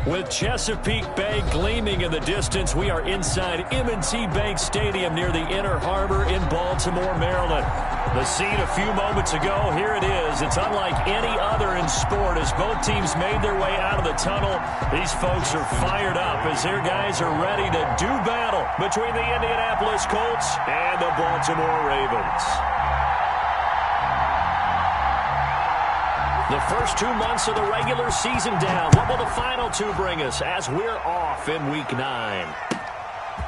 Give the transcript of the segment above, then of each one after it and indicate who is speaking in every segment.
Speaker 1: With Chesapeake Bay gleaming in the distance, we are inside M&T Bank Stadium near the Inner Harbor in Baltimore, Maryland. The scene a few moments ago, here it is. It's unlike any other in sport as both teams made their way out of the tunnel. These folks are fired up as their guys are ready to do battle between the Indianapolis Colts and the Baltimore Ravens. The first 2 months of the regular season down. What will the final two bring us as we're off in Week 9?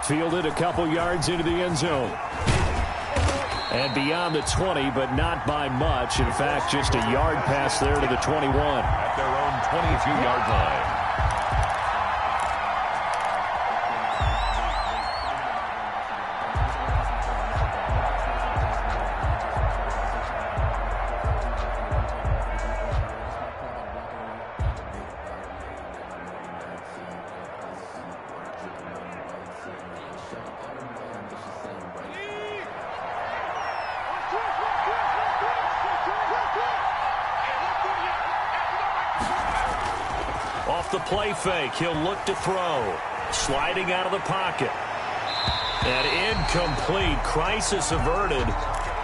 Speaker 2: Fielded a couple yards into the end zone. And beyond the 20, but not by much. In fact, just a yard pass there to the 21.
Speaker 3: At their own 22-yard line.
Speaker 1: Off the play fake, he'll look to throw. Sliding out of the pocket. And incomplete. Crisis averted.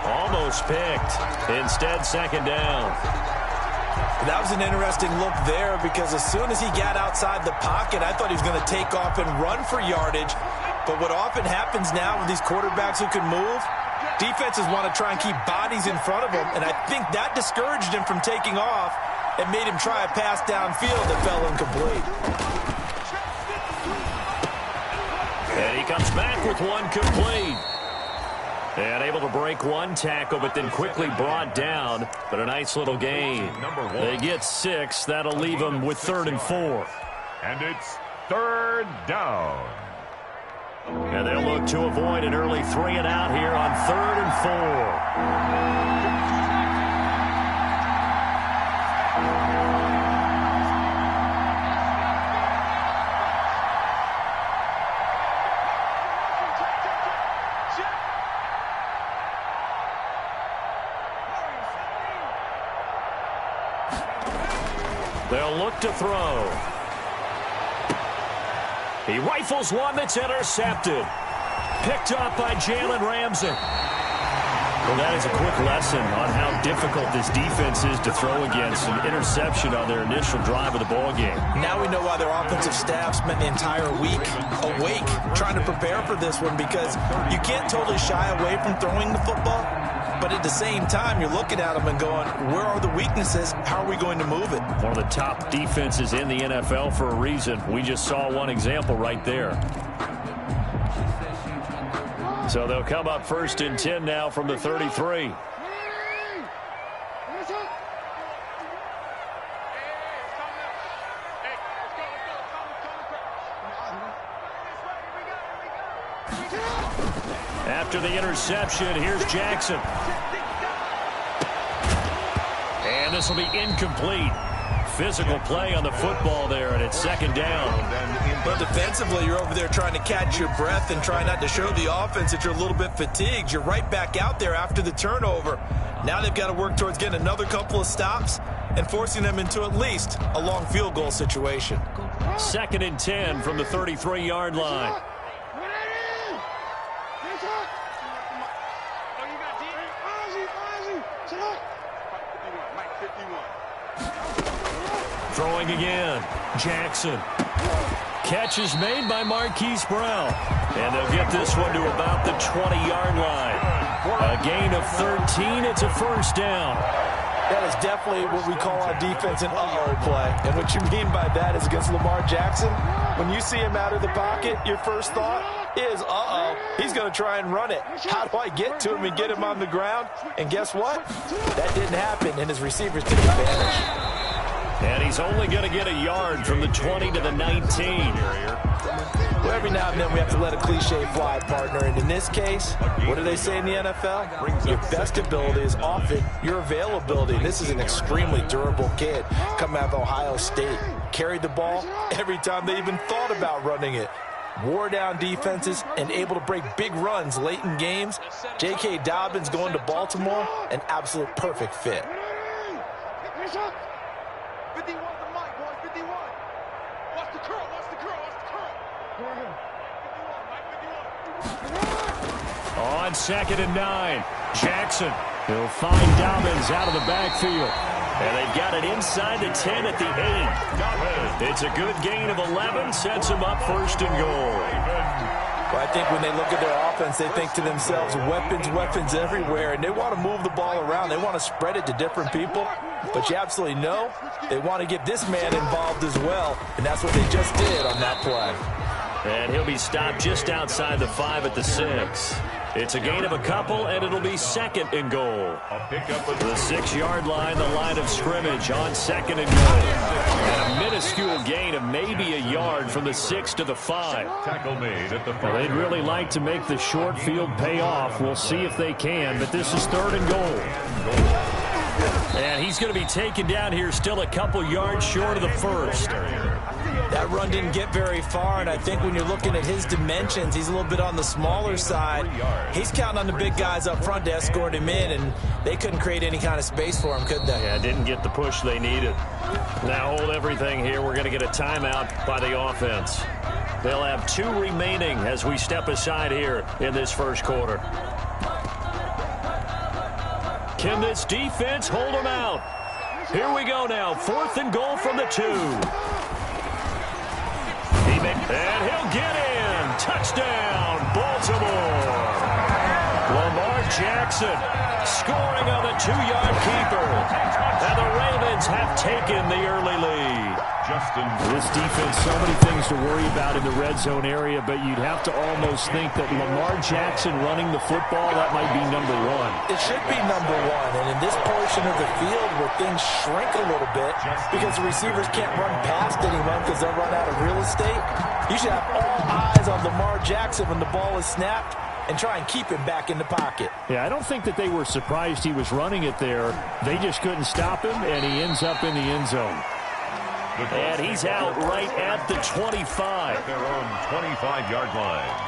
Speaker 1: Almost picked. Instead, second down.
Speaker 4: That was an interesting look there because as soon as he got outside the pocket, I thought he was going to take off and run for yardage. But what often happens now with these quarterbacks who can move, defenses want to try and keep bodies in front of them, and I think that discouraged him from taking off and made him try a pass downfield that fell incomplete.
Speaker 1: And he comes back with one complete. And able to break one tackle, but then quickly brought down. But a nice little gain. They get 6. That'll leave them with 3rd and 4.
Speaker 3: And it's 3rd down.
Speaker 1: And they'll look to avoid an early 3 and out here on 3rd and 4. They'll look to throw. He rifles one that's intercepted. Picked up by Jalen Ramsey. Well, that is a quick lesson on how difficult this defense is to throw against. An interception on their initial drive of the ball game.
Speaker 4: Now we know why their offensive staff spent the entire week awake trying to prepare for this one, because you can't totally shy away from throwing the football. But at the same time, you're looking at them and going, where are the weaknesses? How are we going to move it?
Speaker 1: One of the top defenses in the NFL for a reason. We just saw one example right there. So they'll come up 1st and 10 now from the 33. After the interception, here's Jackson. And this will be incomplete. Physical play on the football there, and it's 2nd down.
Speaker 4: But defensively, you're over there trying to catch your breath and try not to show the offense that you're a little bit fatigued. You're right back out there after the turnover. Now they've got to work towards getting another couple of stops and forcing them into at least a long field goal situation.
Speaker 1: 2nd and 10 from the 33-yard line. Throwing again. Jackson. Catch is made by Marquise Brown. And they'll get this one to about the 20-yard line. A gain of 13. It's a 1st down.
Speaker 4: That is definitely what we call on defense an uh-oh play. And what you mean by that is against Lamar Jackson, when you see him out of the pocket, your first thought is, uh-oh, he's going to try and run it. How do I get to him and get him on the ground? And guess what? That didn't happen, and his receivers took advantage.
Speaker 1: And he's only going to get a yard from the 20 to the 19.
Speaker 4: Well, every now and then we have to let a cliche fly, partner. And in this case, what do they say in the NFL? Your best ability is often your availability. And this is an extremely durable kid coming out of Ohio State. Carried the ball every time they even thought about running it. Wore down defenses and able to break big runs late in games. J.K. Dobbins going to Baltimore, an absolute perfect fit.
Speaker 5: 51 the mic, boys, 51. Watch the
Speaker 1: on 2nd and 9. Jackson. He'll find Dobbins out of the backfield. And they've got it inside the 10 at the 8. It's a good gain of 11. Sets them up 1st and goal.
Speaker 4: Well, I think when they look at their offense, they think to themselves, weapons, weapons everywhere, and they want to move the ball around. They want to spread it to different people, but you absolutely know they want to get this man involved as well, and that's what they just did on that play.
Speaker 1: And he'll be stopped just outside the 5 at the 6. It's a gain of a couple, and it'll be 2nd and goal. The 6-yard line, the line of scrimmage on 2nd and goal. And a minuscule gain of maybe a yard from the 6 to the 5.
Speaker 2: Well, they'd really like to make the short field pay off. We'll see if they can, but this is 3rd and goal.
Speaker 1: And he's going to be taken down here still a couple yards short of the 1st.
Speaker 4: That run didn't get very far, and I think when you're looking at his dimensions, he's a little bit on the smaller side. He's counting on the big guys up front to escort him in, and they couldn't create any kind of space for him, could they?
Speaker 1: Yeah, didn't get the push they needed. Now hold everything here. We're going to get a timeout by the offense. They'll have 2 remaining as we step aside here in this 1st quarter. Can this defense hold them out? Here we go now. 4th and goal from the 2. And he'll get in. Touchdown, Baltimore. Lamar Jackson scoring on the 2-yard keeper. And the Ravens have taken the early lead.
Speaker 2: This defense, so many things to worry about in the red zone area, but you'd have to almost think that Lamar Jackson running the football, that might be number 1.
Speaker 4: It should be number 1, and in this portion of the field where things shrink a little bit because the receivers can't run past anyone because they'll run out of real estate, you should have all eyes on Lamar Jackson when the ball is snapped and try and keep him back in the pocket.
Speaker 2: Yeah, I don't think that they were surprised he was running it there. They just couldn't stop him, and he ends up in the end zone.
Speaker 1: And he's out right at the 25.
Speaker 3: At their own 25-yard line.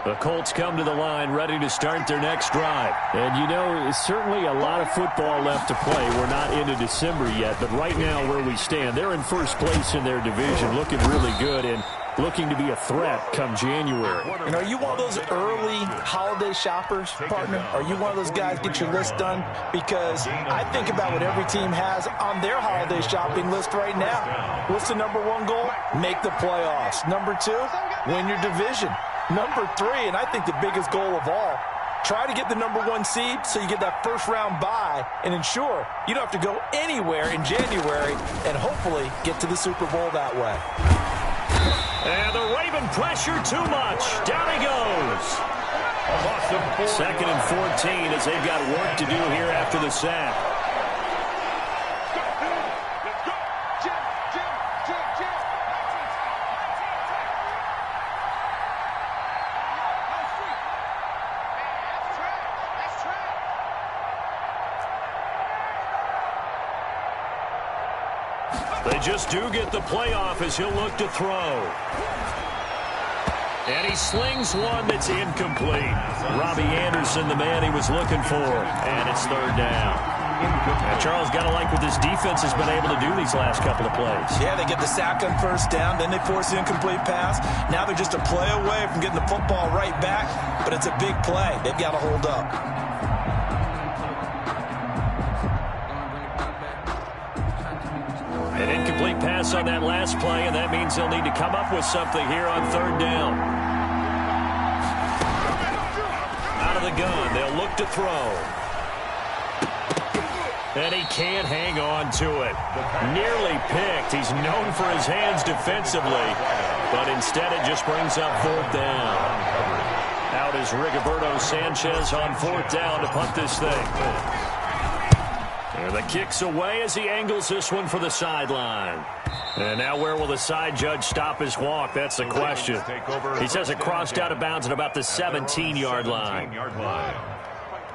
Speaker 1: The Colts come to the line ready to start their next drive.
Speaker 2: And, you know, it's certainly a lot of football left to play. We're not into December yet, but right now where we stand, they're in 1st place in their division, looking really good and looking to be a threat come January.
Speaker 4: And are you one of those early holiday shoppers, partner? Are you one of those guys get your list done? Because I think about what every team has on their holiday shopping list right now. What's the number 1 goal? Make the playoffs. Number 2, win your division. Number 3, and I think the biggest goal of all, try to get the number 1 seed so you get that 1st round bye and ensure you don't have to go anywhere in January and hopefully get to the Super Bowl that way.
Speaker 1: And the Raven pressure too much. Down he goes. 2nd and 14 as they've got work to do here after the sack. They just do get the playoff as he'll look to throw. And he slings one that's incomplete. Robbie Anderson, the man he was looking for. And it's 3rd down. Now, Charles, got to like what this defense has been able to do these last couple of plays.
Speaker 4: Yeah, they get the sack on 1st down, then they force the incomplete pass. Now they're just a play away from getting the football right back, but it's a big play. They've got to hold up.
Speaker 1: An incomplete pass on that last play, and that means they'll need to come up with something here on 3rd down. Out of the gun, they'll look to throw. And he can't hang on to it. Nearly picked. He's known for his hands defensively, but instead it just brings up 4th down. Out is Rigoberto Sanchez on 4th down to punt this thing. And the kick's away as he angles this one for the sideline. And now where will the side judge stop his walk? That's the question. He says it crossed out of bounds at about the 17-yard line.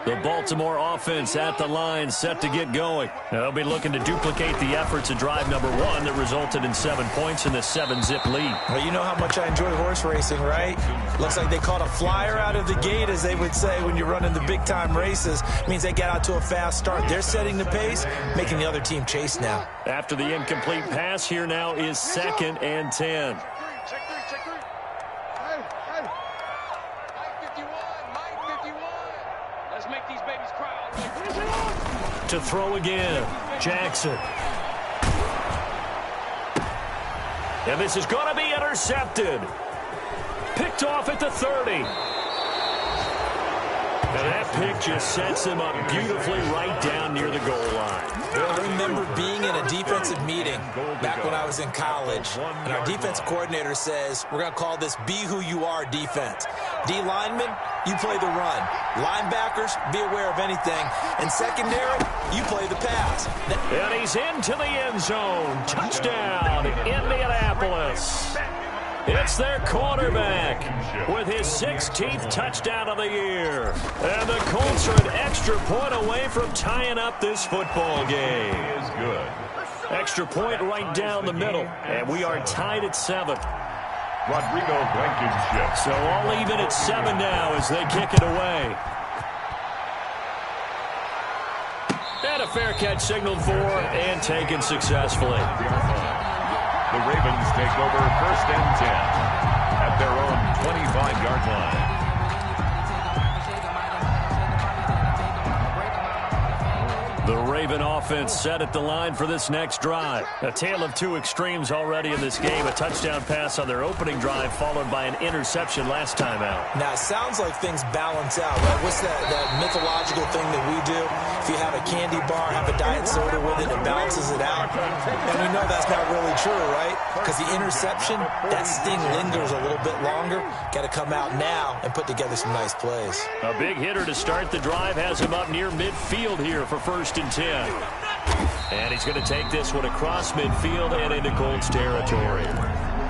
Speaker 1: The Baltimore offense at the line, set to get going. They'll be looking to duplicate the efforts of drive number 1 that resulted in 7 points in the 7-zip lead.
Speaker 4: Well, you know how much I enjoy horse racing, right? Looks like they caught a flyer out of the gate, as they would say when you're running the big-time races. It means they get out to a fast start. They're setting the pace, making the other team chase now.
Speaker 1: After the incomplete pass, here now is 2nd and 10. To throw again, Jackson. And this is going to be intercepted. Picked off at the 30. And that pick just sets him up beautifully right down near the goal line.
Speaker 4: I remember being in a defensive meeting back when I was in college, and our defensive coordinator says, we're going to call this Be Who You Are defense. D linemen, you play the run. Linebackers, be aware of anything. And secondary, you play the pass.
Speaker 1: And he's into the end zone. Touchdown, Indianapolis. It's their quarterback with his 16th touchdown of the year. And the Colts are an extra point away from tying up this football game.
Speaker 3: Is good.
Speaker 1: Extra point right down the middle. And we are tied at 7.
Speaker 3: Rodrigo Blankenship.
Speaker 1: So all even at 7 now as they kick it away. And a fair catch signaled for and taken successfully.
Speaker 3: The Ravens take over 1st and 10 at their own 25-yard line.
Speaker 1: The Raven offense set at the line for this next drive. A tale of 2 extremes already in this game. A touchdown pass on their opening drive followed by an interception last time out.
Speaker 4: Now, it sounds like things balance out, right? What's that mythological thing that we do? If you have a candy bar, have a diet soda with it, it balances it out. And we know that's not really true, right? Because the interception, that sting lingers a little bit longer. Got to come out now and put together some nice plays.
Speaker 1: A big hitter to start the drive has him up near midfield here for 1st and 10. And he's going to take this one across midfield and into Colts territory.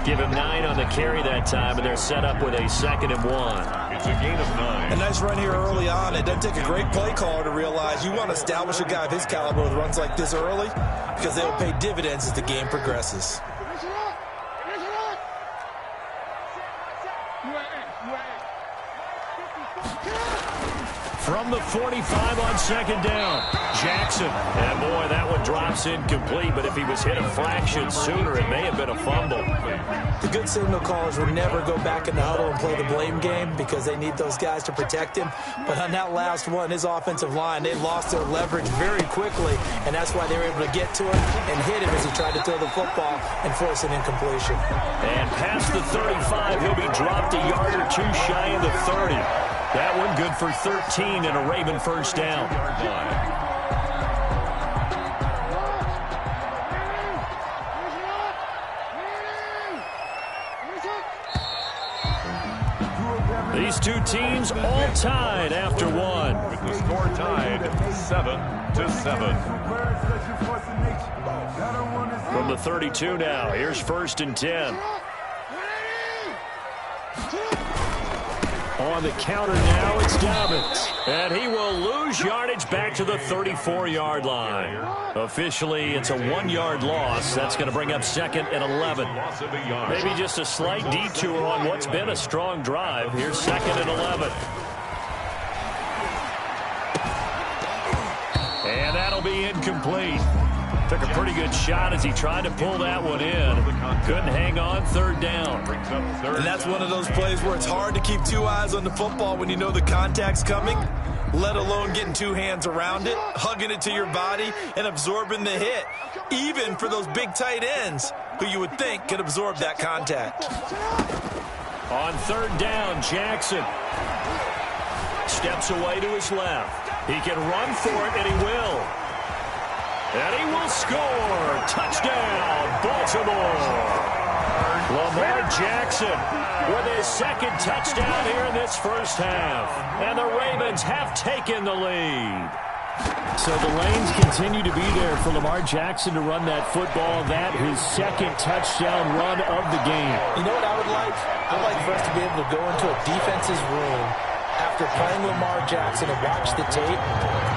Speaker 1: Give him 9 on the carry that time, and they're set up with a 2nd and 1.
Speaker 3: It's a gain of 9.
Speaker 4: A nice run here early on. It doesn't take a great play caller to realize you want to establish a guy of his caliber with runs like this early because they'll pay dividends as the game progresses.
Speaker 1: From the 45 on 2nd down, Jackson. And boy, that one drops incomplete, but if he was hit a fraction sooner, it may have been a fumble.
Speaker 4: The good signal callers will never go back in the huddle and play the blame game because they need those guys to protect him. But on that last one, his offensive line, they lost their leverage very quickly, and that's why they were able to get to him and hit him as he tried to throw the football and force an incompletion.
Speaker 1: And past the 35, he'll be dropped a yard or 2 shy of the 30. That one good for 13 and a Raven 1st down. These 2 teams all tied after 1.
Speaker 3: With the score tied 7-7.
Speaker 1: From the 32 now, here's 1st and 10. On the counter now, it's Dobbins. And he will lose yardage back to the 34-yard line. Officially, it's a 1-yard loss. That's going to bring up 2nd and 11. Maybe just a slight detour on what's been a strong drive. Here's 2nd and 11. And that'll be incomplete. Took a pretty good shot as he tried to pull that one in. Couldn't hang on 3rd down.
Speaker 4: And that's one of those plays where it's hard to keep 2 eyes on the football when you know the contact's coming, let alone getting 2 hands around it, hugging it to your body, and absorbing the hit, even for those big tight ends who you would think could absorb that contact.
Speaker 1: On 3rd down, Jackson steps away to his left. He can run for it, and he will. And he will score. Touchdown, Baltimore. Lamar Jackson with his 2nd touchdown here in this 1st half. And the Ravens have taken the lead. So the lanes continue to be there for Lamar Jackson to run that football. That his 2nd touchdown run of the game.
Speaker 4: You know what I would like? I'd like for us to be able to go into a defense's room after after playing Lamar Jackson and watch the tape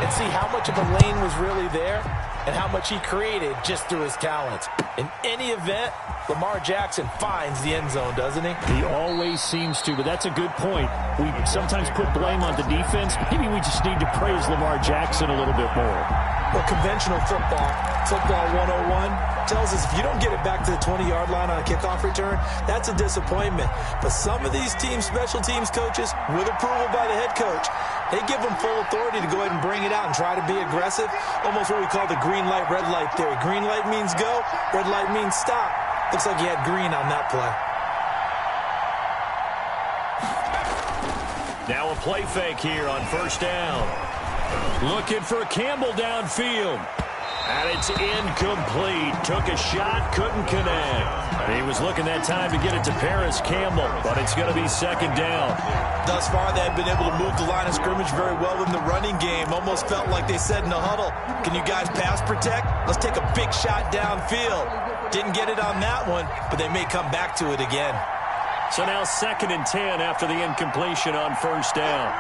Speaker 4: and see how much of a lane was really there and how much he created just through his talents. In any event, Lamar Jackson finds the end zone, doesn't he?
Speaker 2: He always seems to, but that's a good point. We sometimes put blame on the defense. Maybe we just need to praise Lamar Jackson a little bit more.
Speaker 4: Well, conventional football 101, tells us if you don't get it back to the 20-yard line on a kickoff return, that's a disappointment. But some of these special teams coaches, with approval by the head coach, they give them full authority to go ahead and bring it out and try to be aggressive. Almost what we call the green light, red light theory. Green light means go, red light means stop. Looks like he had green on that play.
Speaker 1: Now a play fake here on first down. Looking for Campbell downfield. And it's incomplete. Took a shot, couldn't connect. He was looking that time to get it to Paris Campbell, but it's going to be second down.
Speaker 4: Thus far, they've been able to move the line of scrimmage very well in the running game. Almost felt like they said in the huddle, can you guys pass protect? Let's take a big shot downfield. Didn't get it on that one, but they may come back to it again.
Speaker 1: So now 2nd and 10 after the incompletion on first down.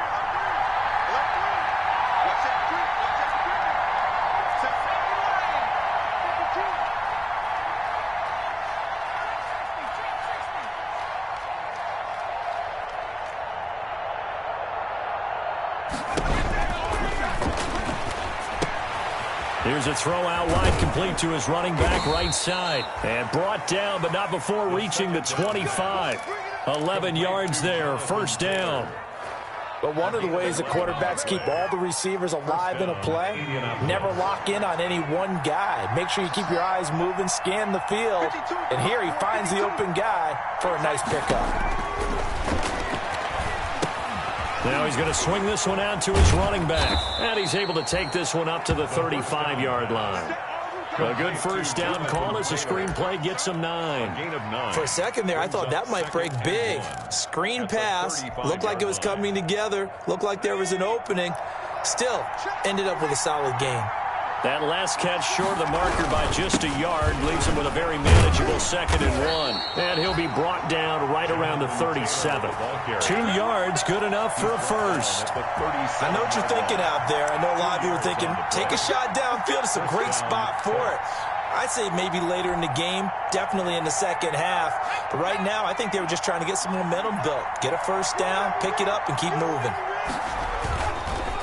Speaker 1: Here's a throw out wide, complete to his running back right side. And brought down, but not before reaching the 25. 11 yards there, first down.
Speaker 4: But one of the ways that quarterbacks keep all the receivers alive in a play, never lock in on any one guy. Make sure you keep your eyes moving, scan the field. And here he finds the open guy for a nice pickup.
Speaker 1: Now he's going to swing this one out to his running back. And he's able to take this one up to the 35-yard line. A good first down call as the screenplay gets him 9.
Speaker 4: For a second there, I thought that might break big. Screen pass. Looked like it was coming together. Looked like there was an opening. Still, ended up with a solid gain.
Speaker 1: That last catch short of the marker by just a yard leaves him with a very manageable 2nd and 1. And he'll be brought down right around the 37. 2 yards, good enough for a first.
Speaker 4: I know what you're thinking out there. I know a lot of you are thinking, take a shot downfield. It's a great spot for it. I'd say maybe later in the game, definitely in the second half. But right now, I think they were just trying to get some momentum built. Get a first down, pick it up, and keep moving.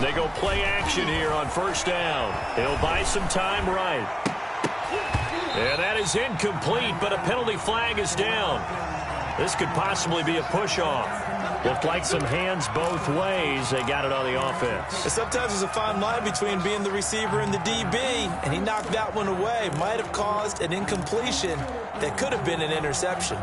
Speaker 1: They go play action here on first down. He'll buy some time right. And that is incomplete, but a penalty flag is down. This could possibly be a push-off. Looked like some hands both ways. They got it on the offense.
Speaker 4: And sometimes there's a fine line between being the receiver and the DB, and he knocked that one away. Might have caused an incompletion that could have been an interception.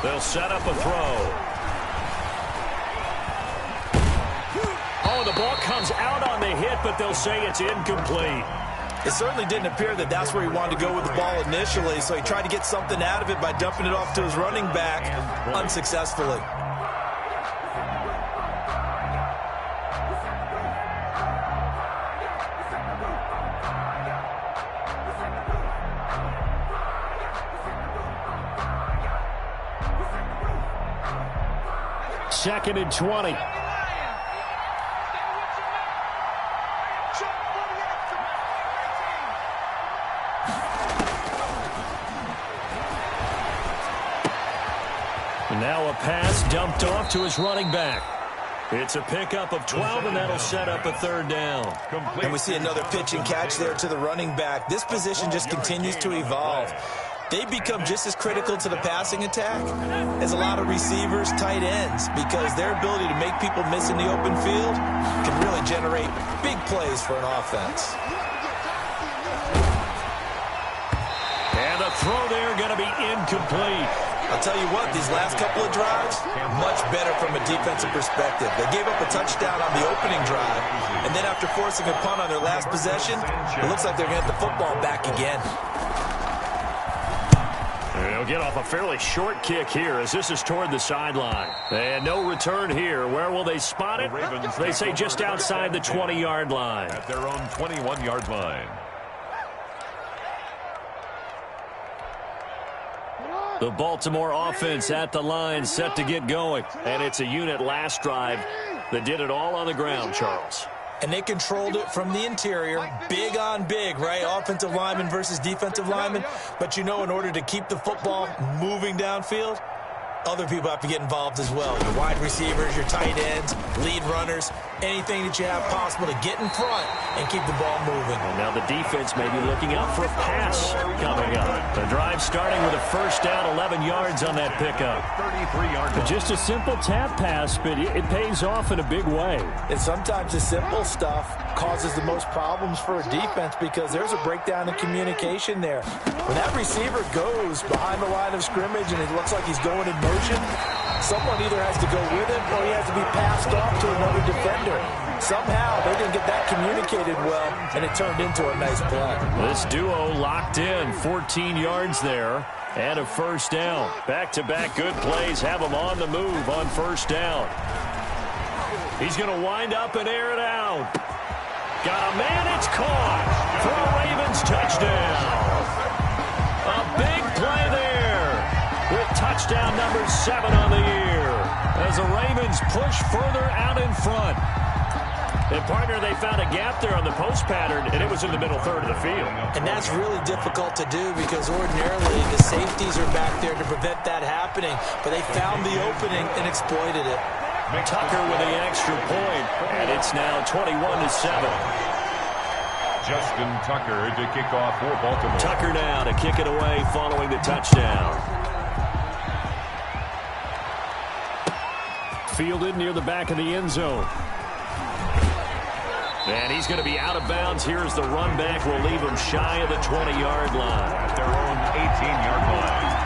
Speaker 1: They'll set up a throw. Oh, the ball comes out on the hit, but they'll say it's incomplete.
Speaker 4: It certainly didn't appear that that's where he wanted to go with the ball initially, so he tried to get something out of it by dumping it off to his running back unsuccessfully.
Speaker 2: Second and 20.
Speaker 1: Now a pass dumped off to his running back. It's a pickup of 12, and that'll set up a third down.
Speaker 4: And we see another pitch and catch there to the running back. This position just continues to evolve. They become just as critical to the passing attack as a lot of receivers, tight ends, because their ability to make people miss in the open field can really generate big plays for an offense.
Speaker 1: And a throw there going to be incomplete.
Speaker 4: I'll tell you what, these last couple of drives, much better from a defensive perspective. They gave up a touchdown on the opening drive, and then after forcing a punt on their last possession, it looks like they're going to get the football back again.
Speaker 1: They'll get off a fairly short kick here as this is toward the sideline. And no return here. Where will they spot it? They say just outside the 20-yard line.
Speaker 3: At their own 21-yard line.
Speaker 1: The Baltimore offense at the line, set to get going. And it's a unit last drive that did it all on the ground, Charles.
Speaker 4: And they controlled it from the interior, big on big, right? Offensive lineman versus defensive lineman. But, you know, in order to keep the football moving downfield, other people have to get involved as well. Your wide receivers, your tight ends, lead runners, anything that you have possible to get in front and keep the ball moving.
Speaker 1: And now the defense may be looking out for a pass coming up. The drive starting with a first down, 11 yards on that pickup.
Speaker 3: 33-yard line.
Speaker 2: Just a simple tap pass, but it pays off in a big way.
Speaker 4: And sometimes the simple stuff causes the most problems for a defense because there's a breakdown in communication there. When that receiver goes behind the line of scrimmage and it looks like he's going in motion, someone either has to go with him or he has to be passed off to another defender. Somehow they didn't get that communicated well, and it turned into a nice play.
Speaker 1: This duo locked in, 14 yards there, and a first down. Back-to-back good plays have them on the move on first down. He's going to wind up and air it out. Got a man, it's caught for a Ravens touchdown. A big play there with touchdown number 7 on the year as the Ravens push further out in front. And, partner, they found a gap there on the post pattern, and it was in the middle third of the field.
Speaker 4: And that's really difficult to do because ordinarily the safeties are back there to prevent that happening. But they found the opening and exploited it.
Speaker 1: Tucker with the extra point, and it's now 21-7.
Speaker 3: Justin Tucker to kick off for Baltimore.
Speaker 1: Tucker now to kick it away following the touchdown.
Speaker 2: Fielded near the back of the end zone.
Speaker 1: And he's going to be out of bounds. Here's the run back. Will leave him shy of the 20-yard line.
Speaker 3: At their own 18-yard line.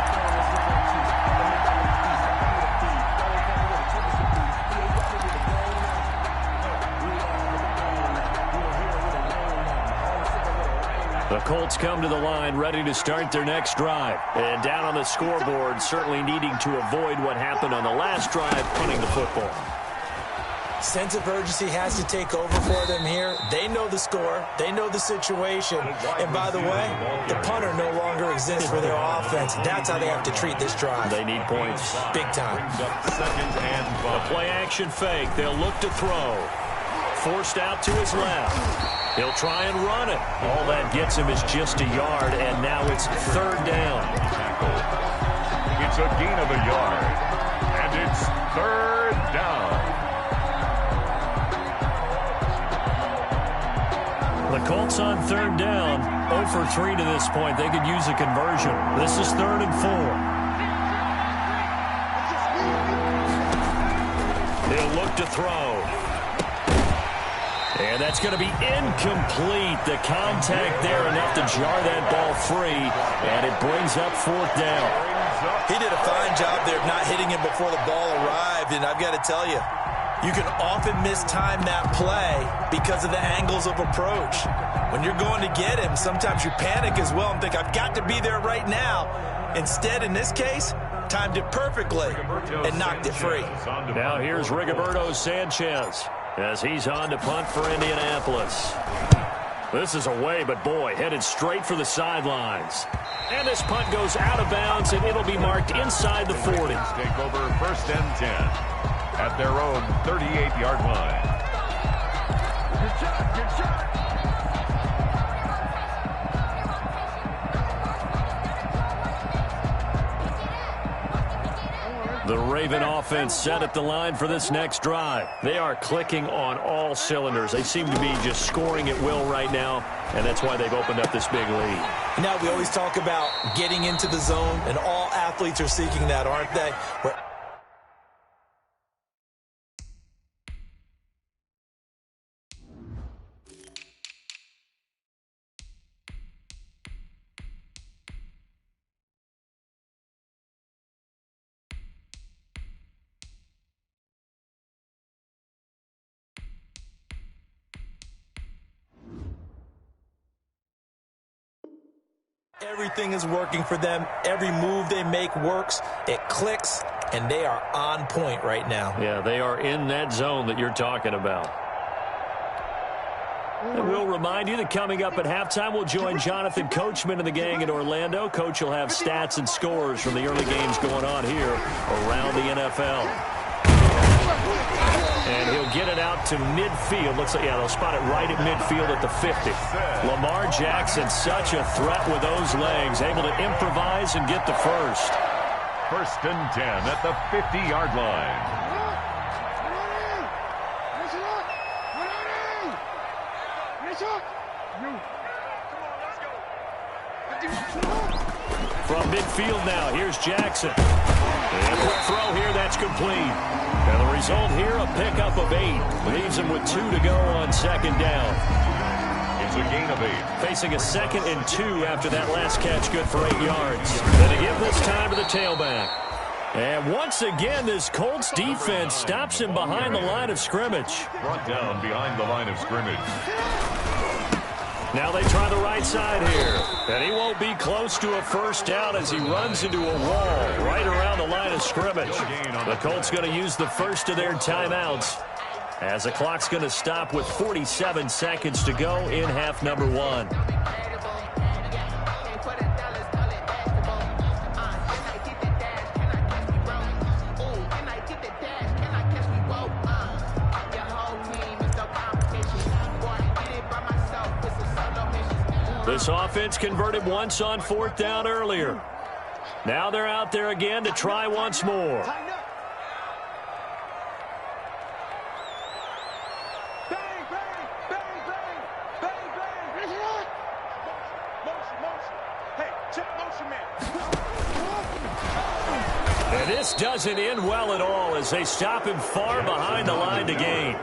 Speaker 1: The Colts come to the line ready to start their next drive. And down on the scoreboard, certainly needing to avoid what happened on the last drive, punting the football.
Speaker 4: Sense of urgency has to take over for them here. They know the score. They know the situation. And by the way, the punter no longer exists for their offense. That's how they have to treat this drive.
Speaker 1: They need points.
Speaker 4: Big time.
Speaker 1: The play action fake. They'll look to throw. Forced out to his left. He'll try and run it. All that gets him is just a yard, and now it's third down.
Speaker 3: It's a gain of a yard, and it's third down.
Speaker 1: The Colts on third down, 0 for 3 to this point. They could use a conversion. This is 3rd and 4. He'll look to throw. And that's going to be incomplete. The contact there enough to jar that ball free, and it brings up 4th down.
Speaker 4: He did a fine job there of not hitting him before the ball arrived, and I've got to tell you, you can often mistime that play because of the angles of approach. When you're going to get him, sometimes you panic as well and think, I've got to be there right now. Instead, in this case, timed it perfectly and knocked it free.
Speaker 1: Now here's Rigoberto Sanchez as he's on to punt for Indianapolis. This is away, but boy, headed straight for the sidelines. And this punt goes out of bounds, and it'll be marked inside the 40.
Speaker 3: Take over 1st and 10 at their own 38-yard line. Good shot, good shot.
Speaker 1: The Raven offense set at the line for this next drive. They are clicking on all cylinders. They seem to be just scoring at will right now, and that's why they've opened up this big lead.
Speaker 4: Now, we always talk about getting into the zone, and all athletes are seeking that, aren't they? Everything is working for them. Every move they make works. It clicks, and they are on point right now.
Speaker 1: Yeah, they are in that zone that you're talking about. And we'll remind you that coming up at halftime, we'll join Jonathan Coachman and the gang in Orlando. Coach will have stats and scores from the early games going on here around the NFL. And he'll get it out to midfield. Looks like, yeah, they'll spot it right at midfield at the 50. Lamar Jackson, such a threat with those legs, able to improvise and get the first.
Speaker 3: 1st and 10 at the 50-yard line.
Speaker 1: From midfield now, here's Jackson. And a quick throw here, that's complete. And the result here, a pickup of 8. Leaves him with 2 to go on 2nd down.
Speaker 3: It's a gain of 8.
Speaker 1: Facing a 2nd and 2 after that last catch, good for 8 yards. And to give this time to the tailback. And once again, this Colts defense stops him behind the line of scrimmage.
Speaker 3: Brought down behind the line of scrimmage.
Speaker 1: Now they try the right side here. And he won't be close to a first down as he runs into a wall right around the line of scrimmage. The Colts going to use the first of their timeouts as the clock's going to stop with 47 seconds to go in half number 1. This offense converted once on 4th down earlier. Now they're out there again to try once more. And this doesn't end well at all as they stop him far behind the line to gain.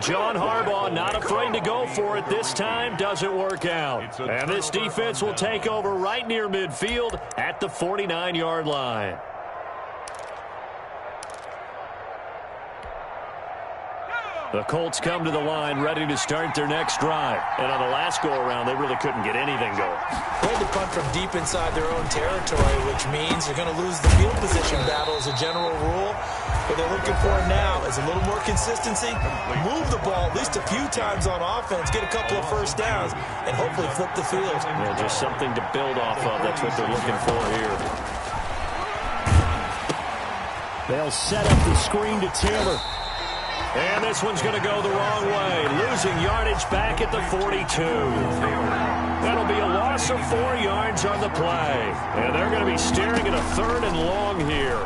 Speaker 1: John Harbaugh not afraid to go for it this time. Doesn't work out. And this defense will take over right near midfield at the 49-yard line. The Colts come to the line ready to start their next drive. And on the last go-around, they really couldn't get anything going.
Speaker 4: They had to punt from deep inside their own territory, which means they're going to lose the field position battle as a general rule. What they're looking for now is a little more consistency, move the ball at least a few times on offense, get a couple of first downs, and hopefully flip the field.
Speaker 1: Yeah, just something to build off of. That's what they're looking for here. They'll set up the screen to Taylor. And this one's going to go the wrong way. Losing yardage back at the 42. That'll be a loss of 4 yards on the play. And they're going to be staring at a 3rd and long here.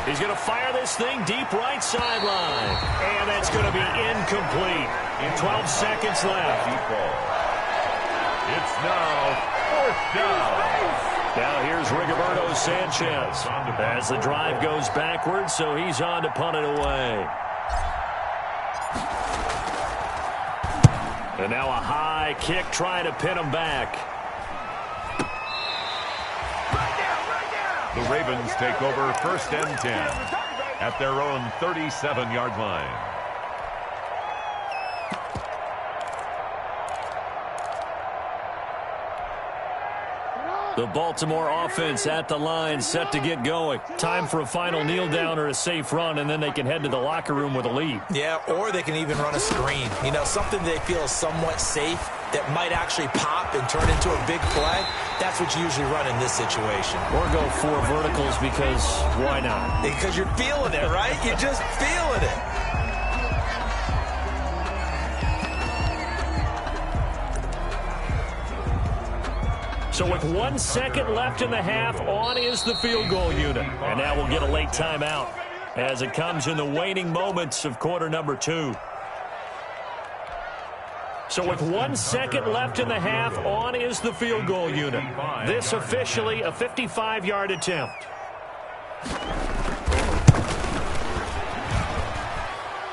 Speaker 1: He's going to fire this thing deep right sideline. And that's going to be incomplete. 12 seconds left.
Speaker 3: It's now 4th down.
Speaker 1: Now here's Rigoberto Sanchez as the drive goes backwards, so he's on to punt it away. And now a high kick trying to pin him back.
Speaker 3: The Ravens take over 1st and 10 at their own 37-yard line.
Speaker 1: The Baltimore offense at the line, set to get going. Time for a final kneel down or a safe run, and then they can head to the locker room with a lead.
Speaker 4: Yeah, or they can even run a screen. You know, something they feel is somewhat safe that might actually pop and turn into a big play. That's what you usually run in this situation.
Speaker 1: Or go 4 verticals because why not?
Speaker 4: Because you're feeling it, right? You're just feeling it.
Speaker 1: So with 1 second left in the half, on is the field goal unit. And now we'll get a late timeout as it comes in the waning moments of quarter number 2. So with 1 second left in the half, on is the field goal unit. This officially a 55-yard attempt.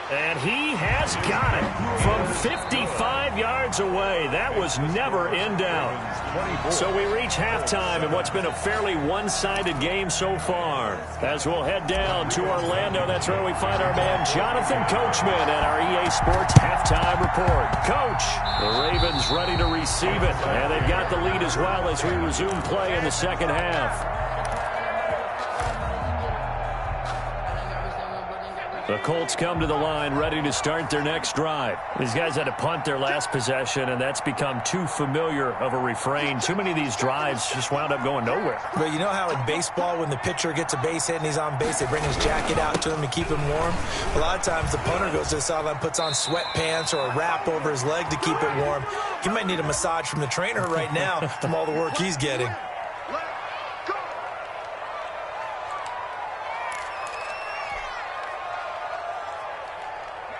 Speaker 1: And he has got it from 55 yards away. That was never in doubt. So we reach halftime in what's been a fairly one-sided game so far. As we'll head down to Orlando, that's where we find our man Jonathan Coachman at our EA Sports Halftime Report. Coach, the Ravens ready to receive it, and they've got the lead as well as we resume play in the second half. The Colts come to the line ready to start their next drive. These guys had to punt their last possession, and that's become too familiar of a refrain. Too many of these drives just wound up going nowhere.
Speaker 4: But you know how in baseball, when the pitcher gets a base hit and he's on base, they bring his jacket out to him to keep him warm? A lot of times the punter goes to the sideline, puts on sweatpants or a wrap over his leg to keep it warm. He might need a massage from the trainer right now from all the work he's getting.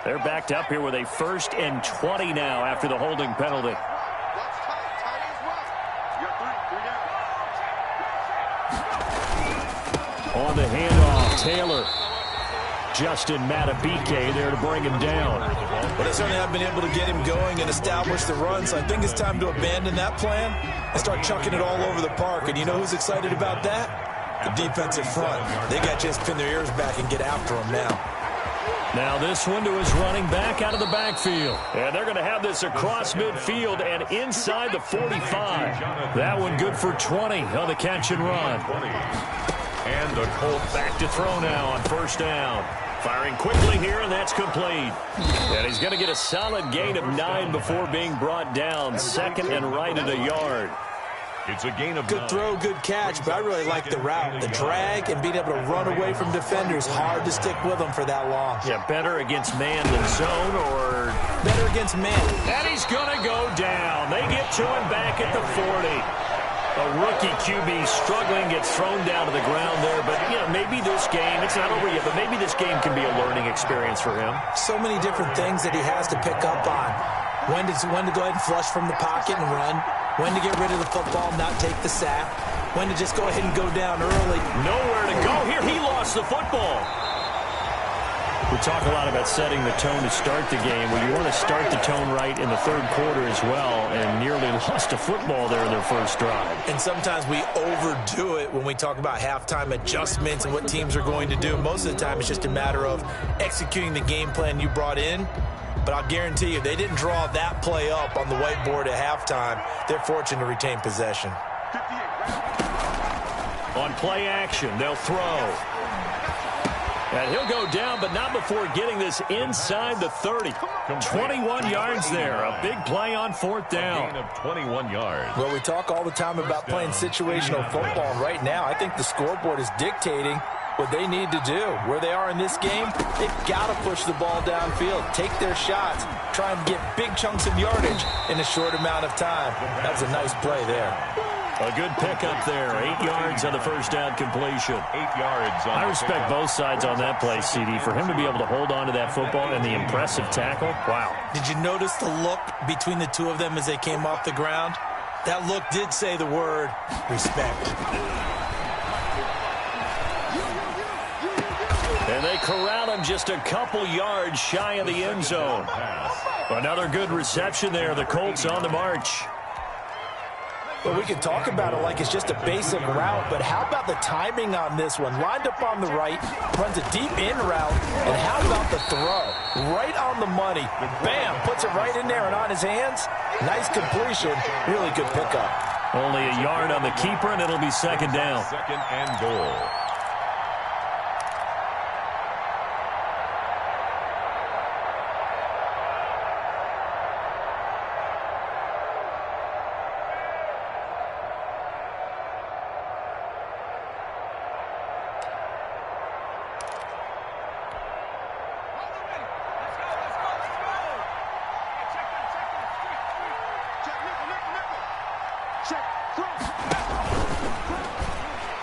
Speaker 1: They're backed up here with a 1st and 20 now after the holding penalty. On the handoff, Taylor. Justin Matabike there to bring him down.
Speaker 4: But they certainly have been able to get him going and establish the run, so I think it's time to abandon that plan and start chucking it all over the park. And you know who's excited about that? The defensive front. They got to just pin their ears back and get after him now.
Speaker 1: Now this one to his running back out of the backfield. And they're going to have this across midfield and inside the 45. That one good for 20 on the catch and run.
Speaker 3: And the Colts
Speaker 1: back to throw now on 1st down. Firing quickly here, and that's complete. And he's going to get a solid gain of 9 before being brought down. 2nd and right at a yard.
Speaker 3: It's a gain of
Speaker 4: good throw, good catch, but I really like the route. The drag and being able to run away from defenders. Hard to stick with them for that long.
Speaker 1: Yeah, better against man than zone, or
Speaker 4: better against man.
Speaker 1: And he's going to go down. They get to him back at the 40. A rookie QB struggling, gets thrown down to the ground there. But, you know, maybe this game, it's not over yet, but maybe this game can be a learning experience for him.
Speaker 4: So many different things that he has to pick up on. When to go ahead and flush from the pocket and run. When to get rid of the football, not take the sack. When to just go ahead and go down early.
Speaker 1: Nowhere to go here. He lost the football. We talk a lot about setting the tone to start the game. Well, you want to start the tone right in the 3rd quarter as well, and nearly lost a football there in their first drive.
Speaker 4: And sometimes we overdo it when we talk about halftime adjustments and what teams are going to do. Most of the time, it's just a matter of executing the game plan you brought in. But I'll guarantee you, if they didn't draw that play up on the whiteboard at halftime, they're fortunate to retain possession.
Speaker 1: On play action, they'll throw. And he'll go down, but not before getting this inside the 30. 21 yards there. A big play on 4th down.
Speaker 3: A gain of 21 yards.
Speaker 4: Well, we talk all the time about playing situational football. And right now, I think the scoreboard is dictating what they need to do. Where they are in this game, they've got to push the ball downfield, take their shots, try and get big chunks of yardage in a short amount of time. That's a nice play there.
Speaker 1: A good pickup there. 8 yards on the 1st down completion.
Speaker 3: 8 yards.
Speaker 1: I respect both sides on that play, CD. For him to be able to hold on to that football and the impressive tackle, wow.
Speaker 4: Did you notice the look between the two of them as they came off the ground? That look did say the word respect.
Speaker 1: And they corral him just a couple yards shy of the end zone. Another good reception there. The Colts on the march.
Speaker 4: Well, we can talk about it like it's just a basic route, but how about the timing on this one? Lined up on the right, runs a deep in route, and how about the throw? Right on the money. Bam, puts it right in there and on his hands. Nice completion. Really good pickup.
Speaker 1: Only a yard on the keeper, and it'll be 2nd down.
Speaker 3: 2nd and goal.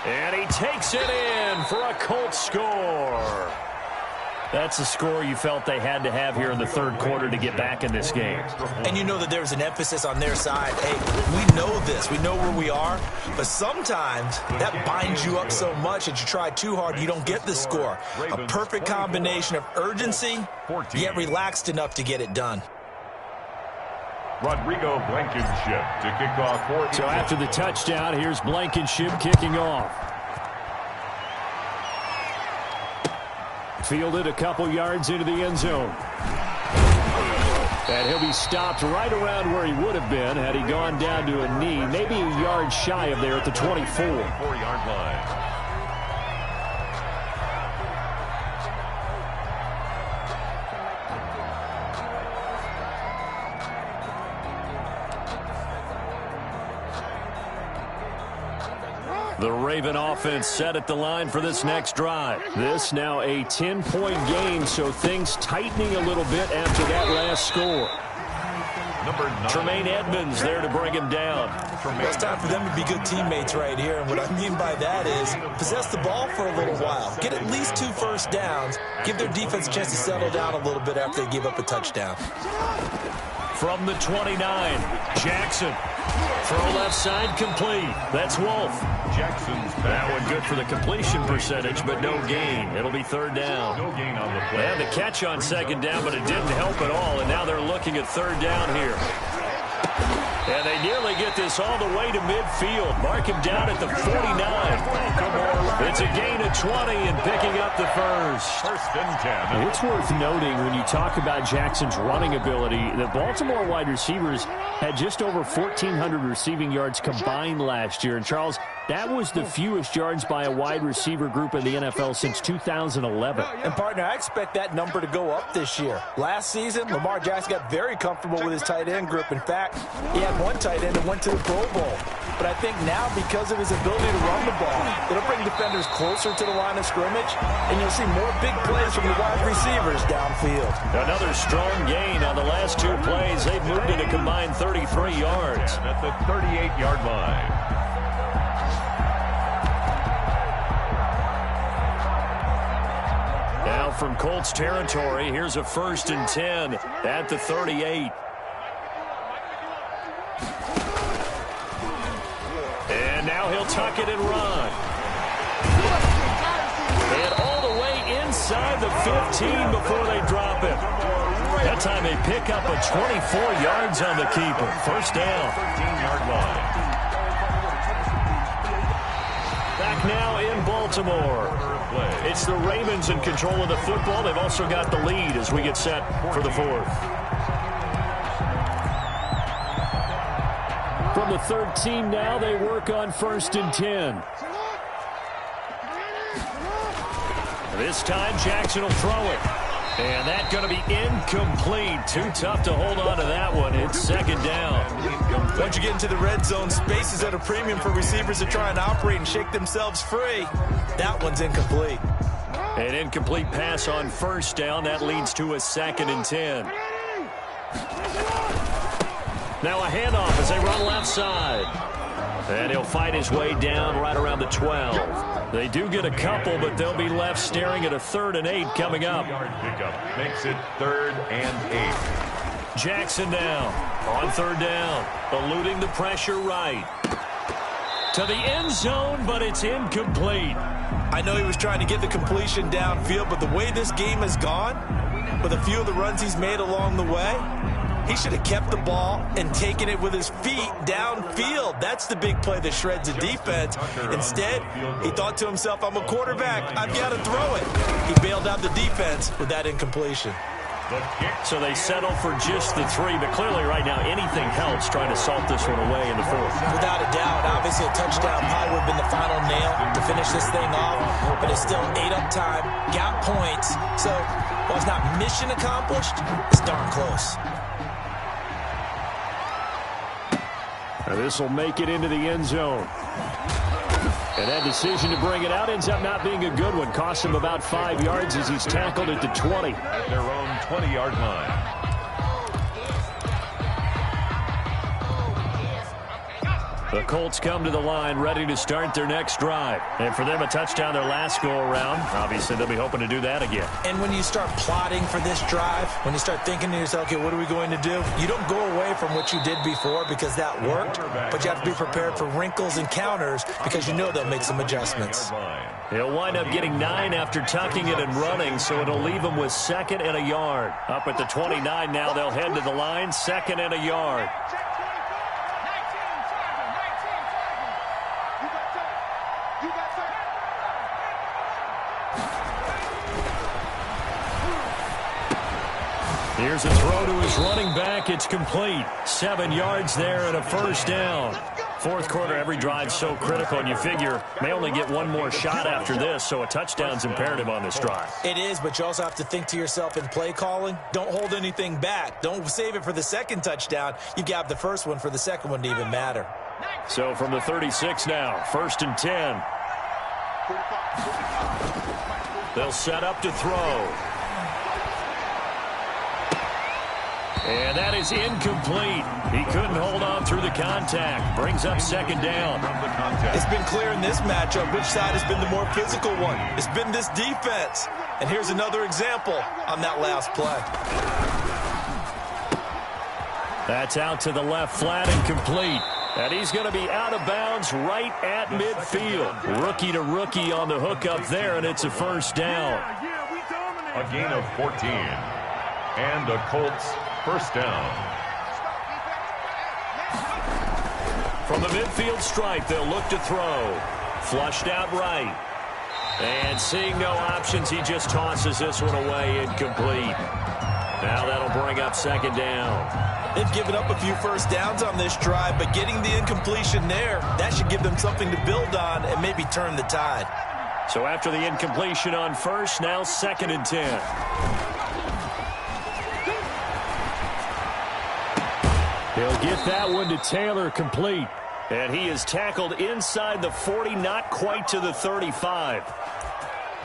Speaker 1: And he takes it in for a Colts score. That's a score you felt they had to have here in the 3rd quarter to get back in this game.
Speaker 4: And you know that there's an emphasis on their side. Hey, we know this. We know where we are. But sometimes that binds you up so much that you try too hard, you don't get the score. A perfect combination of urgency, yet relaxed enough to get it done.
Speaker 3: Rodrigo Blankenship to kick off for.
Speaker 1: So after the touchdown, here's Blankenship kicking off. Fielded a couple yards into the end zone. And he'll be stopped right around where he would have been had he gone down to a knee, maybe a yard shy of there at the 24.
Speaker 3: 4-yard line.
Speaker 1: The Raven offense set at the line for this next drive.
Speaker 2: This now a 10-point game, so things tightening a little bit after that last score.
Speaker 3: Number 9.
Speaker 1: Tremaine Edmonds there to bring him down.
Speaker 4: Well, it's time for them to be good teammates right here, and what I mean by that is possess the ball for a little while. Get at least 2 first downs. Give their defense a chance to settle down a little bit after they give up a touchdown.
Speaker 1: From the 29, Jackson. Throw left side complete. That's Wolf.
Speaker 3: Jackson's
Speaker 1: That one good for the completion percentage, but no gain. It'll be third down.
Speaker 3: No gain on the play.
Speaker 1: They had the catch on second down, but it didn't help at all, and now they're looking at third down here. And they nearly get this all the way to midfield. Mark him down at the 49. It's a gain of 20 and picking up the first.
Speaker 3: First and 10.
Speaker 2: It's worth noting when you talk about Jackson's running ability, the Baltimore wide receivers had just over 1,400 receiving yards combined last year. And, Charles, that was the fewest yards by a wide receiver group in the NFL since 2011.
Speaker 4: And, partner, I expect that number to go up this year. Last season, Lamar Jackson got very comfortable with his tight end group. In fact, he had one tight end that went to the Pro Bowl. But I think now, because of his ability to run the ball, it'll bring defenders closer to the line of scrimmage, and you'll see more big plays from the wide receivers downfield.
Speaker 1: Another strong gain on the last 2 plays. They've moved it a combined 33 yards.
Speaker 3: At the 38-yard line.
Speaker 1: Now from Colts territory, here's a first and 10 at the 38. And now he'll tuck it and run. And all the way inside the 15 before they drop it. That time they pick up a 24 yards on the keeper. First down.
Speaker 3: 13-yard line.
Speaker 1: Back now in Baltimore. It's the Ravens in control of the football. They've also got the lead as we get set for the fourth.
Speaker 2: From the 13 now, they work on first and 10.
Speaker 1: This time, Jackson will throw it. And that's going to be incomplete. Too tough to hold on to that one. It's second down.
Speaker 4: Once you get into the red zone, space is at a premium for receivers to try and operate and shake themselves free. That one's incomplete.
Speaker 1: An incomplete pass on first down. That leads to a second and 10. Now a handoff as they run left side. And he'll fight his way down right around the 12. They do get a couple, but they'll be left staring at a 3rd and 8 coming up.
Speaker 3: Pickup makes it 3rd and 8.
Speaker 1: Jackson now on third down, eluding the pressure right. To the end zone, but it's incomplete.
Speaker 4: I know he was trying to get the completion downfield, but the way this game has gone, with a few of the runs he's made along the way, he should have kept the ball and taken it with his feet downfield. That's the big play that shreds the defense. Instead, he thought to himself, I'm a quarterback. I've got to throw it. He bailed out the defense with that incompletion.
Speaker 1: So they settle for just the 3, but clearly right now anything helps trying to salt this one away in the fourth.
Speaker 4: Without a doubt, obviously a touchdown probably would have been the final nail to finish this thing off, but it's still 8 up time, got points. So while it's not mission accomplished, it's darn close.
Speaker 2: This will make it into the end zone. And that decision to bring it out ends up not being a good one. Cost him about 5 yards as he's tackled at the 20.
Speaker 3: At their own 20-yard line.
Speaker 1: The Colts come to the line ready to start their next drive. And for them, a touchdown their last go-around. Obviously, they'll be hoping to do that again.
Speaker 4: And when you start plotting for this drive, when you start thinking to yourself, okay, what are we going to do? You don't go away from what you did before because that worked, but you have to be prepared for wrinkles and counters because you know they'll make some adjustments.
Speaker 1: He'll wind up getting 9 after tucking it and running, so it'll leave him with 2nd and a yard. Up at the 29 now, they'll head to the line, 2nd and a yard. Here's a throw to his running back. It's complete. 7 yards there and a first down. Fourth quarter, every drive so critical, and you figure may only get one more shot after this, so a touchdown's imperative on this drive.
Speaker 4: It is, but you also have to think to yourself in play calling, don't hold anything back. Don't save it for the second touchdown. You've got the first one for the second one to even matter.
Speaker 1: So from the 36 now, 1st and 10. They'll set up to throw. And that is incomplete. He couldn't hold on through the contact. Brings up 2nd down.
Speaker 4: It's been clear in this matchup which side has been the more physical one. It's been this defense. And here's another example on that last play.
Speaker 1: That's out to the left, flat and complete. And he's going to be out of bounds right at midfield. Rookie to rookie on the hook up there, and it's a 1st down.
Speaker 3: A gain of 14. And a Colts 1st down.
Speaker 1: From the midfield stripe, they'll look to throw. Flushed out right. And seeing no options, he just tosses this one away, incomplete. Now that'll bring up 2nd down.
Speaker 4: They've given up a few 1st downs on this drive, but getting the incompletion there, that should give them something to build on and maybe turn the tide.
Speaker 1: So after the incompletion on 1st, now 2nd and 10. He'll get that one to Taylor, complete. And he is tackled inside the 40, not quite to the 35.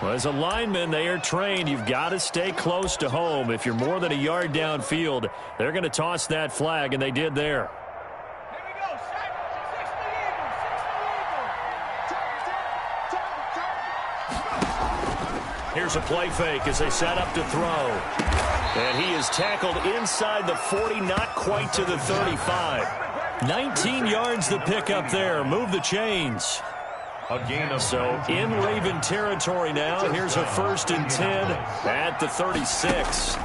Speaker 1: Well, as a lineman, they are trained. You've got to stay close to home. If you're more than a yard downfield, they're going to toss that flag, and they did there. Here's a play fake as they set up to throw. And he is tackled inside the 40, not quite to the 35. 19 yards the pick up there. Move the chains. So in Raven territory now. Here's a 1st and 10 at the 36.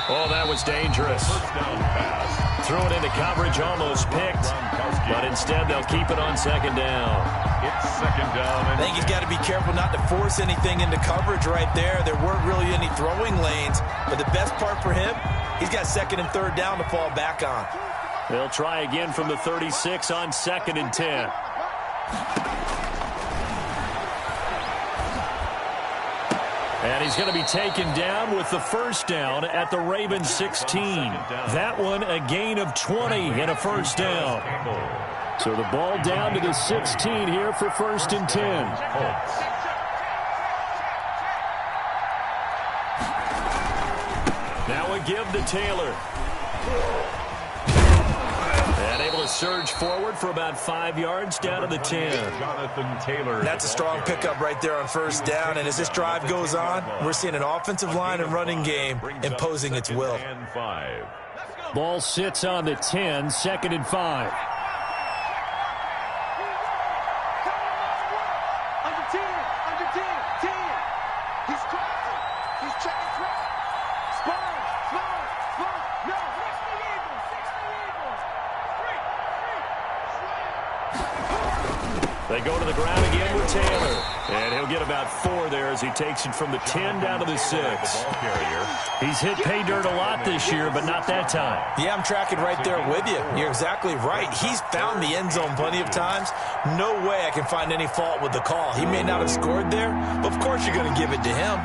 Speaker 1: Oh, that was dangerous. Threw it into coverage, almost picked. But instead, they'll keep it on 2nd down.
Speaker 3: It's 2nd down.
Speaker 4: I think he's got to be careful not to force anything into coverage right there. There weren't really any throwing lanes. But the best part for him, he's got 2nd and 3rd down to fall back on.
Speaker 1: They'll try again from the 36 on 2nd and 10. And he's going to be taken down with the 1st down at the Ravens 16. That one a gain of 20 and a 1st down. So the ball down to the 16 here for 1st and 10. Now a give to Taylor. And able to surge forward for about 5 yards down to the 10.
Speaker 4: That's a strong pickup right there on 1st down. And as this drive goes on, we're seeing an offensive line and running game imposing its will.
Speaker 1: Ball sits on the 10, 2nd and 5. They go to the ground again with Taylor. And he'll get about 4 there as he takes it from the 10 down to the 6. He's hit pay dirt a lot this year, but not that time.
Speaker 4: Yeah, I'm tracking right there with you. You're exactly right. He's found the end zone plenty of times. No way I can find any fault with the call. He may not have scored there, but of course you're going to give it to him.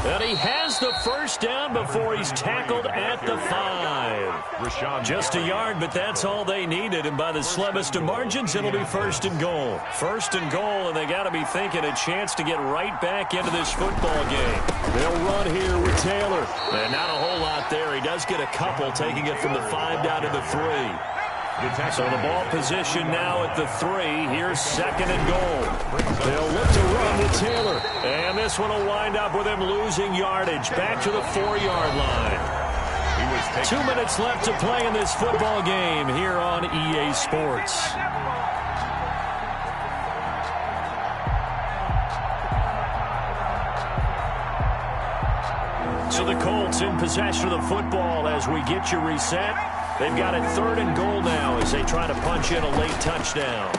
Speaker 1: And he has the 1st down before he's tackled at the 5. Just a yard, but that's all they needed. And by the slimmest of margins, it'll be 1st and goal. 1st and goal, and they got to be thinking a chance to get right back into this football game. They'll run here with Taylor. And not a whole lot there. He does get a couple, taking it from the 5 down to the 3. So the ball position now at the 3. Here's 2nd and goal. They'll look to run with Taylor. And this one will wind up with him losing yardage. Back to the 4-yard line. 2 minutes left to play in this football game here on EA Sports. So the Colts in possession of the football as we get you reset. They've got it 3rd and goal now as they try to punch in a late touchdown.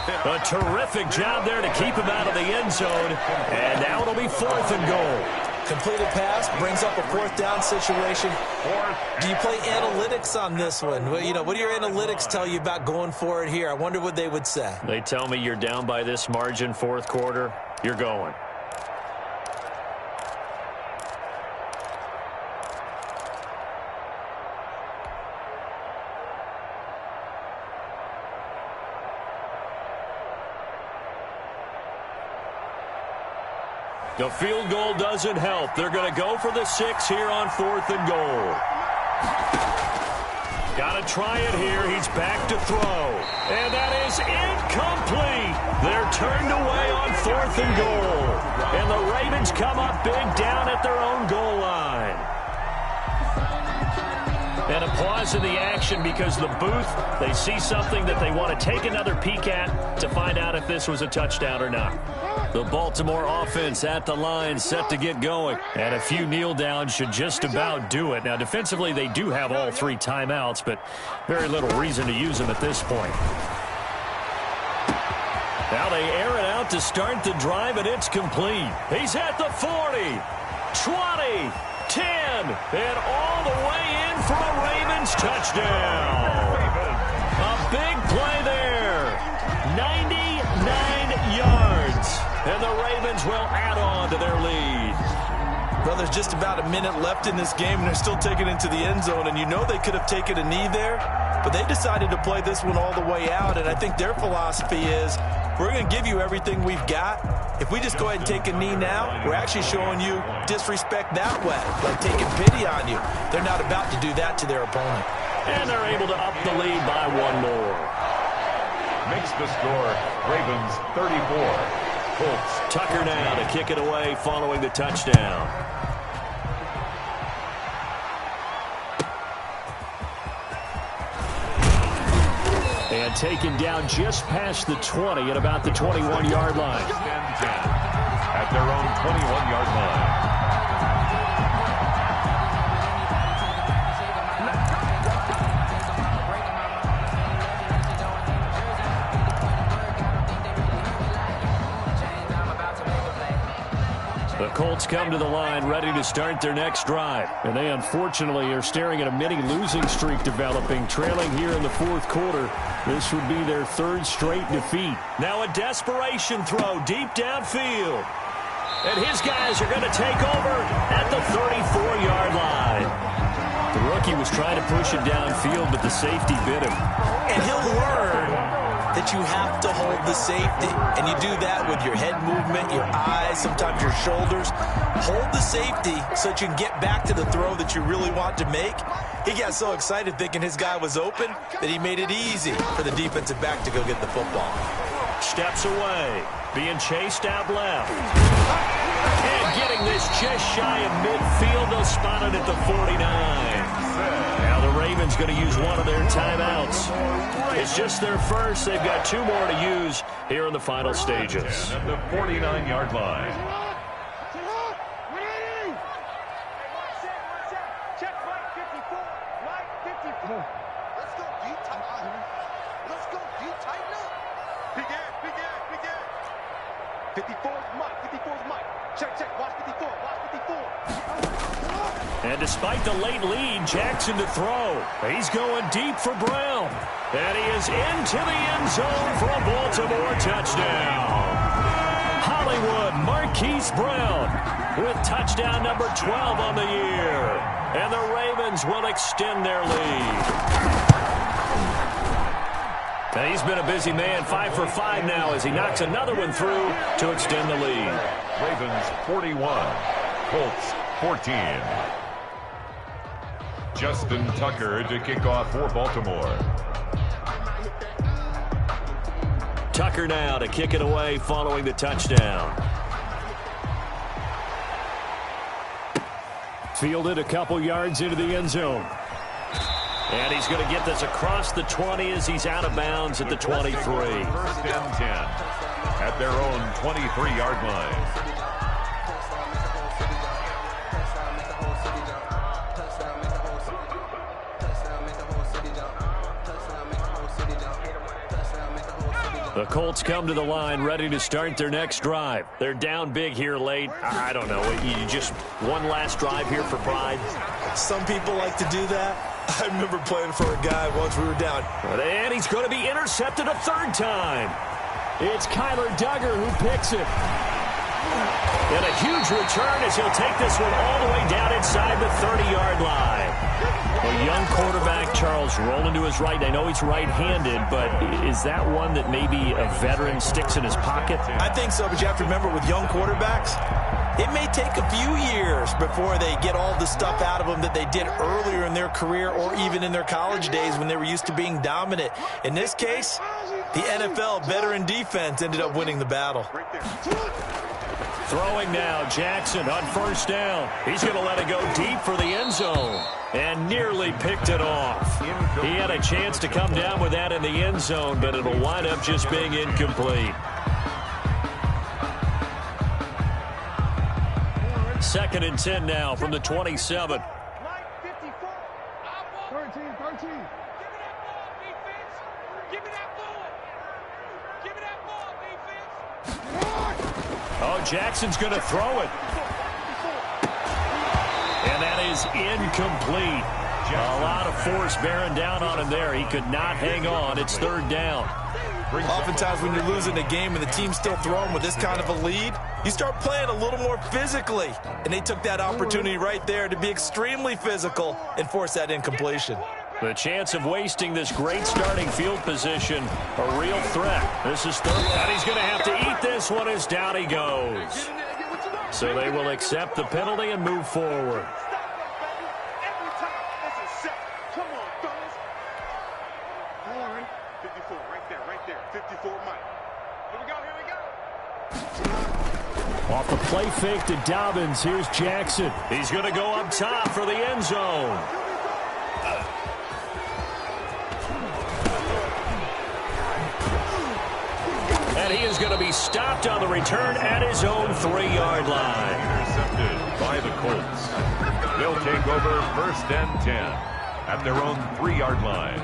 Speaker 1: A terrific job there to keep him out of the end zone. And now it'll be 4th and goal.
Speaker 4: Completed pass brings up a 4th down situation. Do you play analytics on this one? Well, you know, what do your analytics tell you about going for it here? I wonder what they would say.
Speaker 1: They tell me you're down by this margin 4th quarter. You're going. The field goal doesn't help. They're going to go for the 6 here on 4th and goal. Got to try it here. He's back to throw. And that is incomplete. They're turned away on 4th and goal. And the Ravens come up big down at their own goal line. And a pause in the action because the booth, they see something that they want to take another peek at to find out if this was a touchdown or not. The Baltimore offense at the line, set to get going. And a few kneel downs should just about do it. Now, defensively, they do have all 3 timeouts, but very little reason to use them at this point. Now they air it out to start the drive, and it's complete. He's at the 40, 20, 10, and all the way in for a Ravens touchdown. A big play there. 99 yards. And the Ravens will add on to their lead.
Speaker 4: Well, there's just about a minute left in this game, and they're still taking it into the end zone. And you know they could have taken a knee there, but they decided to play this one all the way out. And I think their philosophy is, we're going to give you everything we've got. If we just go ahead and take a knee now, we're actually showing you disrespect that way, like taking pity on you. They're not about to do that to their opponent.
Speaker 1: And they're able to up the lead by 1 more.
Speaker 3: Makes the score Ravens 34. Colts.
Speaker 1: Tucker now to kick it away following the touchdown. And taken down just past the 20 at about the 21-yard line.
Speaker 3: At their own 21-yard line.
Speaker 1: The Colts come to the line ready to start their next drive.
Speaker 2: And they unfortunately are staring at a mini losing streak developing, trailing here in the 4th quarter. This would be their 3rd straight defeat.
Speaker 1: Now a desperation throw deep downfield. And his guys are going to take over at the 34-yard line. The rookie was trying to push it downfield, but the safety bit him.
Speaker 4: And he'll learn that you have to hold the safety. And you do that with your head movement, your eyes, sometimes your shoulders. Hold the safety so that you can get back to the throw that you really want to make. He got so excited thinking his guy was open that he made it easy for the defensive back to go get the football.
Speaker 1: Steps away, being chased out left. And getting this just shy of midfield, they'll spot it at the 49. Now the Ravens going to use one of their timeouts. It's just their first. They've got 2 more to use here in the final stages.
Speaker 3: At the 49-yard line.
Speaker 5: Check Mike 54. Mike 54. Let's go. Do you tighten up? Let's go. Do you tighten up? Big air, big air, big air. 54 is Mike. 54 is Mike. Check. Watch 54. Watch 54.
Speaker 1: And despite the late lead, Jackson to throw. He's going deep for Brown. And he is into the end zone for a Baltimore touchdown. Hollywood Marquise Brown with touchdown number 12 on the year. And the Ravens will extend their lead. And he's been a busy man, 5 for 5 now as he knocks another one through to extend the lead.
Speaker 3: Ravens 41. Colts 14. Justin Tucker to kick off for Baltimore.
Speaker 1: Tucker now to kick it away following the touchdown.
Speaker 2: Fielded a couple yards into the end zone.
Speaker 1: And he's going to get this across the 20 as he's out of bounds at the 23.
Speaker 3: First and 10 at their own 23-yard line.
Speaker 1: The Colts come to the line ready to start their next drive. They're down big here late. I don't know. You just one last drive here for pride.
Speaker 4: Some people like to do that. I remember playing for a guy once we were down.
Speaker 1: And he's going to be intercepted a 3rd time.
Speaker 2: It's Kyler Duggar who picks it.
Speaker 1: And a huge return as he'll take this one all the way down inside the 30-yard line.
Speaker 2: A young quarterback, Charles, rolling to his right. I know he's right-handed, but is that one that maybe a veteran sticks in his pocket?
Speaker 4: I think so, but you have to remember with young quarterbacks, it may take a few years before they get all the stuff out of them that they did earlier in their career or even in their college days when they were used to being dominant. In this case, the NFL veteran defense ended up winning the battle.
Speaker 1: Throwing now, Jackson on first down. He's going to let it go deep for the end zone and nearly picked it off. He had a chance to come down with that in the end zone, but it'll wind up just being incomplete. 2nd and 10 now from the 27.
Speaker 5: 13.
Speaker 1: Oh, Jackson's going to throw it. And that is incomplete. A lot of force bearing down on him there. He could not hang on. It's 3rd down.
Speaker 4: Oftentimes when you're losing a game and the team's still throwing with this kind of a lead, you start playing a little more physically. And they took that opportunity right there to be extremely physical and force that incompletion.
Speaker 1: The chance of wasting this great starting field position, a real threat. This is 3rd, and he's going to have to eat this one as down he goes. So they will accept the penalty and move forward.
Speaker 2: Off the play fake to Dobbins. Here's Jackson.
Speaker 1: He's going to go up top for the end zone. And he is going to be stopped on the return at his own 3-yard line.
Speaker 3: Intercepted by the Colts. They'll take over 1st and 10 at their own 3-yard line.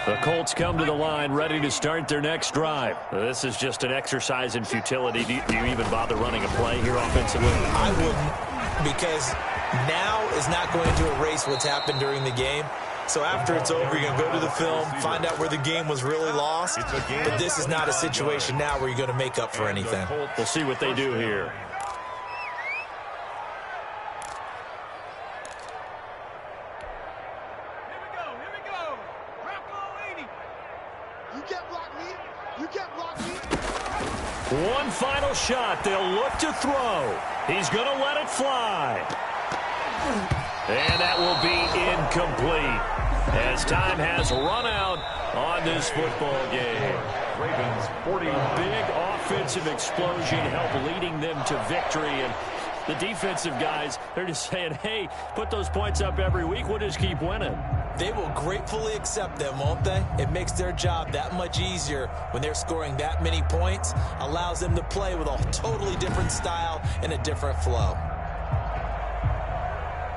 Speaker 1: The Colts come to the line ready to start their next drive. This is just an exercise in futility. Do you even bother running a play here offensively?
Speaker 4: I wouldn't, because now is not going to erase what's happened during the game. So after it's over, you're going to go to the film, find out where the game was really lost. But this is not a situation now where you're going to make up for anything.
Speaker 1: We'll see what they do here. One final shot. They'll look to throw. He's going to let it fly. And that will be incomplete as time has run out on this football game.
Speaker 3: Ravens 40.
Speaker 1: Big offensive explosion helped leading them to victory. And the defensive guys, they're just saying, hey, put those points up every week. We'll just keep winning.
Speaker 4: They will gratefully accept them, won't they? It makes their job that much easier when they're scoring that many points. Allows them to play with a totally different style and a different flow.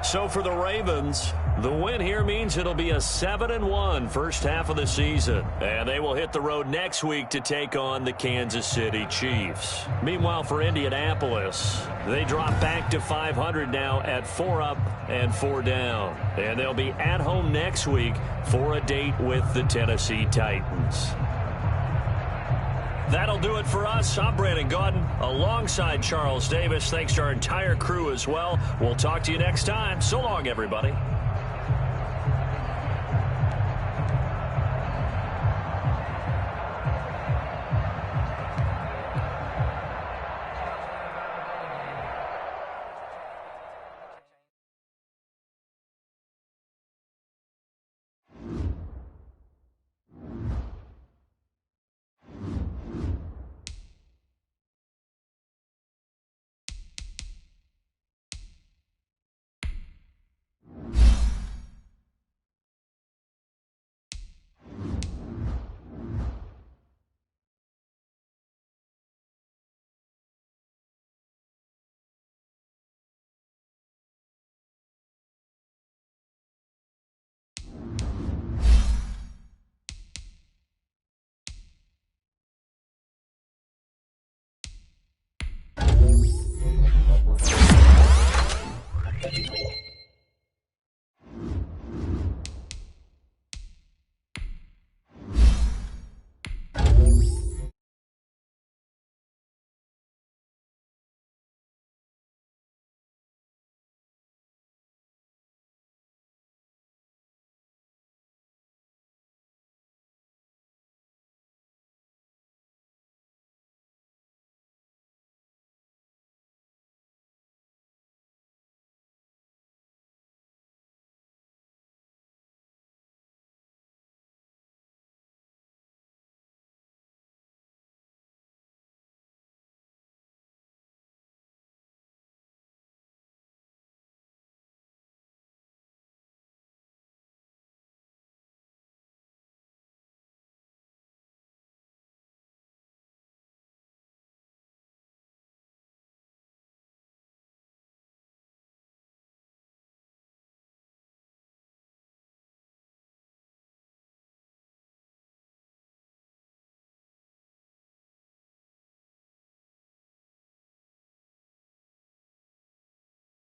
Speaker 1: So for the Ravens, the win here means it'll be a 7-1 first half of the season. And they will hit the road next week to take on the Kansas City Chiefs. Meanwhile, for Indianapolis, they drop back to 500 now at 4 up and 4 down. And they'll be at home next week for a date with the Tennessee Titans. That'll do it for us. I'm Brandon Gaudin alongside Charles Davis. Thanks to our entire crew as well. We'll talk to you next time. So long, everybody.